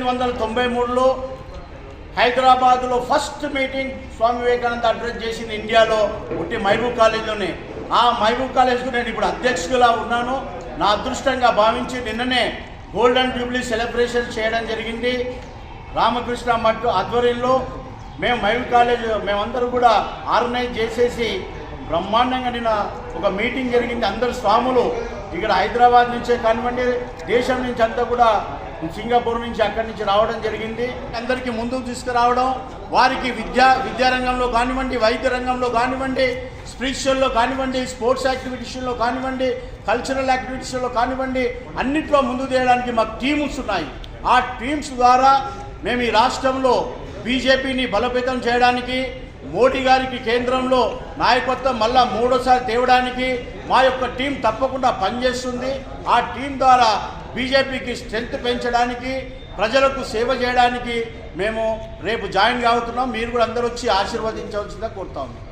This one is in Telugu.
1993లో హైదరాబాద్లో first meeting Swami Vivekananda address చేసింది ఇండియాలో ఉట్టి మహబూబ్ కాలేజ్లోనే. ఆ మహబూబ్ కాలేజ్కు నేను ఇప్పుడు అధ్యక్షుడిగా ఉన్నాను. నా అదృష్టంగా భావించి నిన్ననే గోల్డెన్ జూబ్లీ సెలబ్రేషన్ చేయడం జరిగింది. రామకృష్ణ మఠ్ ఆధ్వర్యంలో మేము మహబూబ్ కాలేజ్ మేమందరూ కూడా ఆర్గనైజ్ చేసేసి బ్రహ్మాండంగా నిన్న ఒక మీటింగ్ జరిగింది. అందరు స్వాములు ఇక్కడ హైదరాబాద్ నుంచే కానివ్వండి, దేశం నుంచి అంతా కూడా సింగపూర్ నుంచి అక్కడి నుంచి రావడం జరిగింది. అందరికీ ముందుకు తీసుకురావడం, వారికి విద్యారంగంలో కానివ్వండి, వైద్య రంగంలో కానివ్వండి, స్పిరిచువల్లో కానివ్వండి, స్పోర్ట్స్ యాక్టివిటీస్లో కానివ్వండి, కల్చరల్ యాక్టివిటీస్లో కానివ్వండి, అన్నింటిలో ముందుకు తీయడానికి మాకు టీమ్స్ ఉన్నాయి. ఆ టీమ్స్ ద్వారా మేము ఈ రాష్ట్రంలో బీజేపీని బలోపేతం చేయడానికి, మోడీ గారికి కేంద్రంలో నాయకత్వం మళ్ళా మూడోసారి తేవడానికి మా యొక్క టీం తప్పకుండా పనిచేస్తుంది. ఆ టీం ద్వారా బీజేపీకి స్ట్రెంత్ పెంచడానికి, ప్రజలకు సేవ చేయడానికి మేము రేపు జాయిన్ అవుతున్నాం. మీరు కూడా అందరూ వచ్చి ఆశీర్వదించవలసిందిగా కోరుతా ఉన్నాం.